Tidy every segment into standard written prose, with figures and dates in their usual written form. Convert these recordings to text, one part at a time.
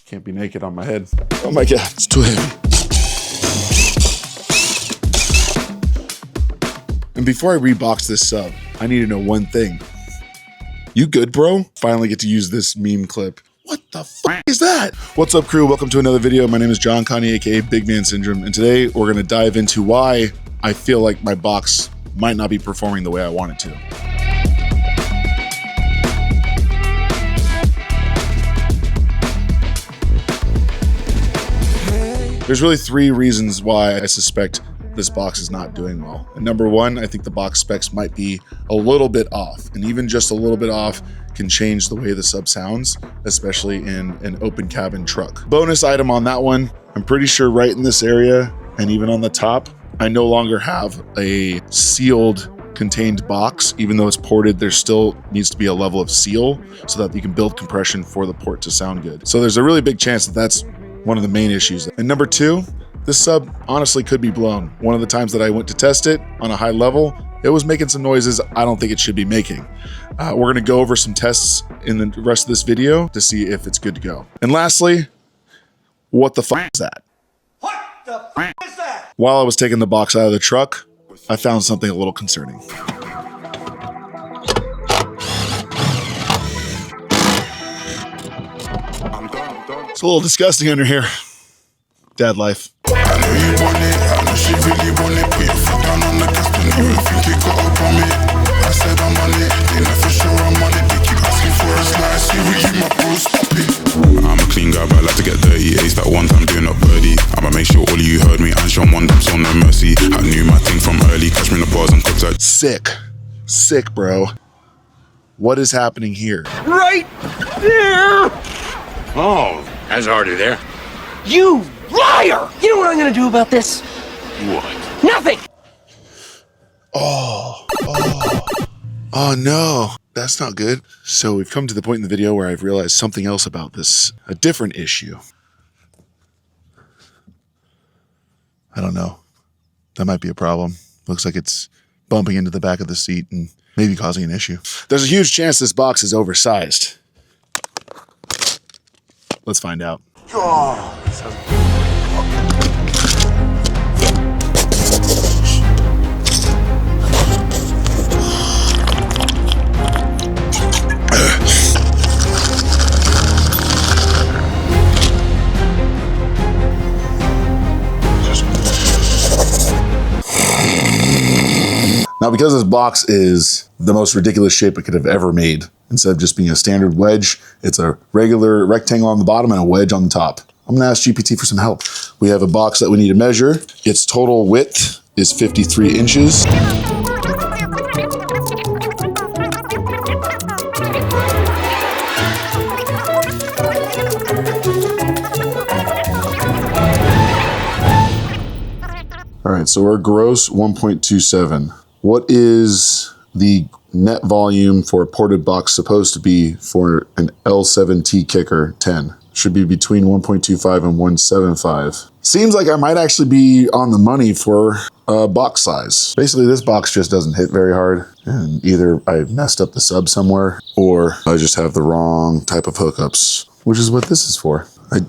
Can't be naked on my head. Oh my God, it's too heavy. And before I rebox this sub, I need to know one thing. You good, bro? Finally get to use this meme clip. What the fuck is that? What's up, crew? Welcome to another video. My name is John Connie, aka Big Man Syndrome, and today we're gonna dive into why I feel like my box might not be performing the way I want it to. There's really three reasons why I suspect this box is not doing well. And number one, I think the box specs might be a little bit off, and even just a little bit off can change the way the sub sounds, especially in an open cabin truck. Bonus item on that one, I'm pretty sure right in this area and even on the top, I no longer have a sealed contained box. Even though it's ported, there still needs to be a level of seal so that you can build compression for the port to sound good. So there's a really big chance that that's one of the main issues. And number two, this sub honestly could be blown. One of the times that I went to test it on a high level, it was making some noises I don't think it should be making. We're gonna go over some tests in the rest of this video to see if it's good to go. And lastly, what the fuck is that? What the fuck is that? While I was taking the box out of the truck, I found something a little concerning. It's a little disgusting under here. Dad life. I know you want it, I know she really want it. Put your foot down on the gas, but you don't think it got up on me. I said I'm on it, they know for sure I'm on it. They keep asking for a slice, you will eat my bro, stop it. I'm a clean guy, but I like to get dirty. Ace that one time doing up birdie. I'ma make sure all of you heard me and show one damn so no mercy. I knew my thing from early, catch me in the bars and clips like Sick, bro. What is happening here? Right there! Oh, that's already there. You liar! You know what I'm gonna do about this? What? Nothing! Oh no, that's not good. So we've come to the point in the video where I've realized something else about this, a different issue. I don't know. That might be a problem. Looks like it's bumping into the back of the seat and maybe causing an issue. There's a huge chance this box is oversized. Let's find out. Oh, that sounds Now, because this box is the most ridiculous shape it could have ever made, instead of just being a standard wedge, it's a regular rectangle on the bottom and a wedge on the top. I'm gonna ask GPT for some help. We have a box that we need to measure. Its total width is 53 inches. All right, so we're gross 1.27. What is the net volume for a ported box supposed to be for an L7T Kicker 10? Should be between 1.25 and 1.75. Seems like I might actually be on the money for box size. Basically, this box just doesn't hit very hard, and either I messed up the sub somewhere or I just have the wrong type of hookups, which is what this is for.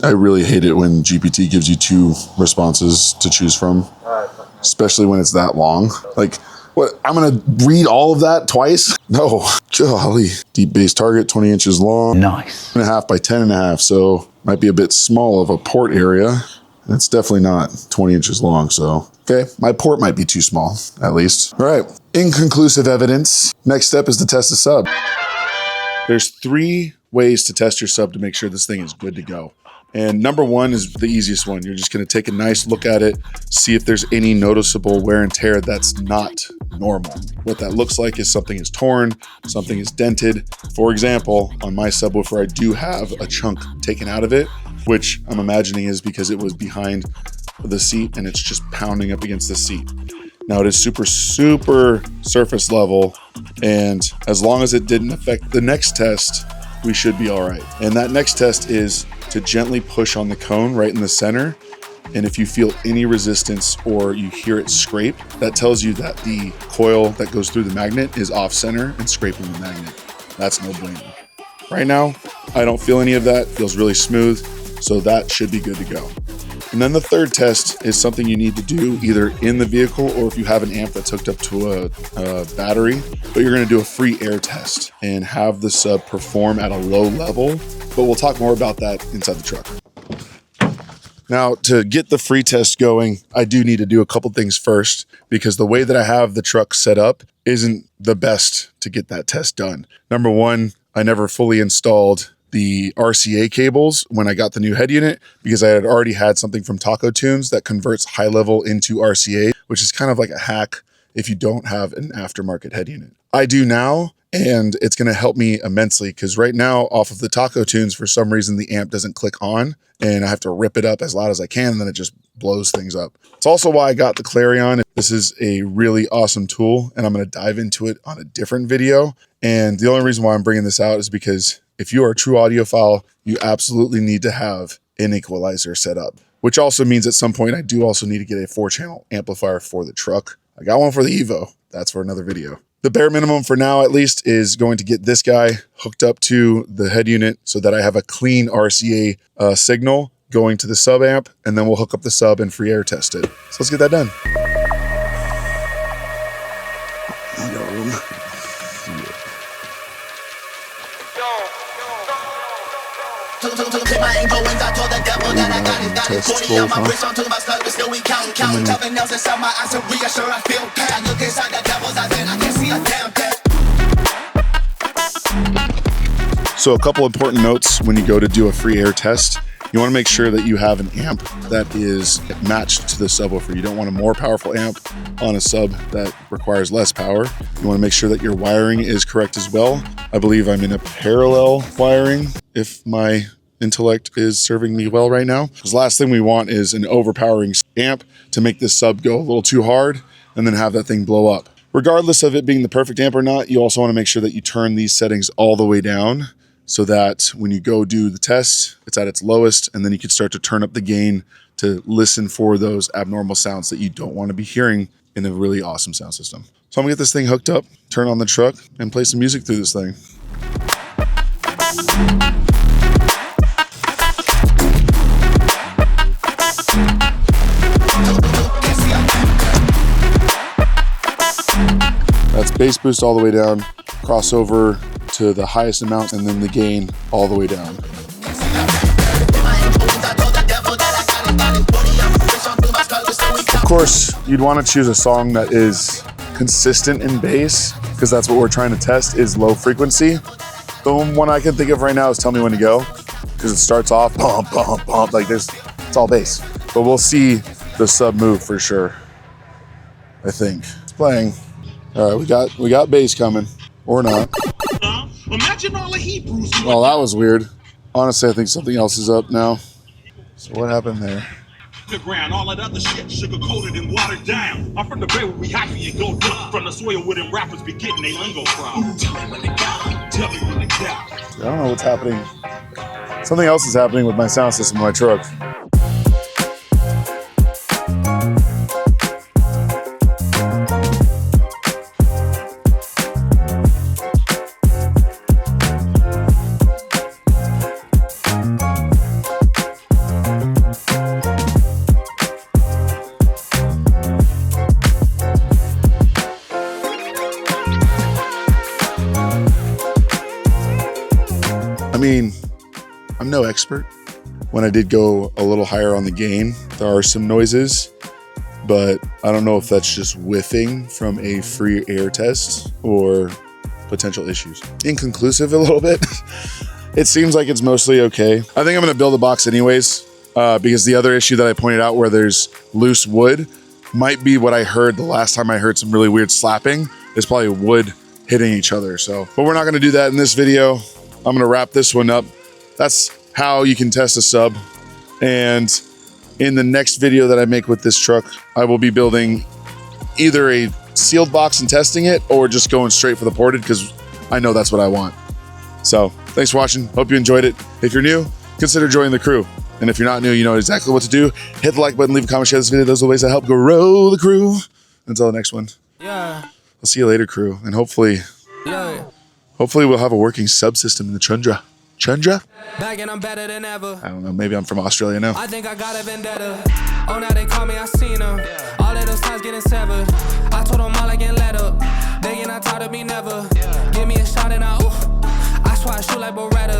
I really hate it when GPT gives you two responses to choose from, especially when it's that long. Like, what, I'm gonna read all of that twice? No, golly. Deep base target, 20 inches long. nice. 1.5 by 10.5, so might be a bit small of a port area. And it's definitely not 20 inches long, so. Okay, my port might be too small, at least. All right, inconclusive evidence. Next step is to test the sub. There's three ways to test your sub to make sure this thing is good to go. And number one is the easiest one. You're just gonna take a nice look at it, see if there's any noticeable wear and tear that's not normal. What that looks like is something is torn, something is dented. For example, on my subwoofer, I do have a chunk taken out of it, which I'm imagining is because it was behind the seat and it's just pounding up against the seat. Now it is super surface level, and as long as it didn't affect the next test, we should be all right. And that next test is to gently push on the cone right in the center. And if you feel any resistance or you hear it scrape, that tells you that the coil that goes through the magnet is off center and scraping the magnet. That's no bueno. Right now, I don't feel any of that. It feels really smooth. So that should be good to go. And then the third test is something you need to do either in the vehicle or if you have an amp that's hooked up to a battery, but you're gonna do a free air test and have the sub perform at a low level, but we'll talk more about that inside the truck. Now, to get the free test going, I do need to do a couple things first because the way that I have the truck set up isn't the best to get that test done. Number one, I never fully installed the RCA cables when I got the new head unit because I had already had something from Taco Tunes that converts high level into RCA, which is kind of like a hack if you don't have an aftermarket head unit. I do now, and it's gonna help me immensely because right now off of the Taco Tunes, for some reason, the amp doesn't click on and I have to rip it up as loud as I can and then it just blows things up. It's also why I got the Clarion. This is a really awesome tool and I'm gonna dive into it on a different video. And the only reason why I'm bringing this out is because if you are a true audiophile, you absolutely need to have an equalizer set up, which also means at some point I do also need to get a 4-channel amplifier for the truck. I got one for the Evo. That's for another video. The bare minimum for now, at least, is going to get this guy hooked up to the head unit so that I have a clean RCA signal going to the sub amp, and then we'll hook up the sub and free air test it. So let's get that done. I got room. So a couple important notes when you go to do a free air test. You want to make sure that you have an amp that is matched to the subwoofer. You don't want a more powerful amp on a sub that requires less power. You want to make sure that your wiring is correct as well. I believe I'm in a parallel wiring if my intellect is serving me well right now. Because the last thing we want is an overpowering amp to make this sub go a little too hard and then have that thing blow up. Regardless of it being the perfect amp or not, you also want to make sure that you turn these settings all the way down so that when you go do the test, it's at its lowest, and then you can start to turn up the gain to listen for those abnormal sounds that you don't want to be hearing in a really awesome sound system. So I'm gonna get this thing hooked up, turn on the truck, and play some music through this thing. That's bass boost all the way down, crossover to the highest amount, and then the gain all the way down. Of course, you'd want to choose a song that is consistent in bass, because that's what we're trying to test, is low frequency. The one I can think of right now is Tell Me When to Go, because it starts off pump, pump, pump, like this. It's all bass. But we'll see the sub move for sure, I think. It's playing. All right, we got bass coming, or not. Imagine all the Hebrews. Well, that was weird. Honestly, I think something else is up now. So what happened there? The ground, all that other shit, sugar coated and watered down. I'm from the bay where we hyphy and go down. From the soil where them rappers be getting they lingo from. Tell me when to go. Tell me when to go. I don't know what's happening. Something else is happening with my sound system in my truck. I mean, I'm no expert. When I did go a little higher on the gain, there are some noises, but I don't know if that's just whiffing from a free air test or potential issues. Inconclusive a little bit. It seems like it's mostly okay. I think I'm gonna build a box anyways, because the other issue that I pointed out where there's loose wood might be what I heard the last time I heard some really weird slapping. It's probably wood hitting each other. So, but we're not gonna do that in this video. I'm gonna wrap this one up. That's how you can test a sub. And in the next video that I make with this truck, I will be building either a sealed box and testing it or just going straight for the ported because I know that's what I want. So thanks for watching. Hope you enjoyed it. If you're new, consider joining the crew. And if you're not new, you know exactly what to do. Hit the like button, leave a comment, share this video. Those are the ways that help grow the crew. Until the next one. Yeah. I'll see you later, crew. And hopefully we'll have a working subsystem in the Tundra. Chenja? Back and I'm better than ever. I don't know. Maybe I'm from Australia now. I think I got a vendetta. Oh, now they call me, I seen them. All of those times getting severed. I told them all I get let up. Begging, I taught to me never. Give me a shot and I swear I shoot like Berettas.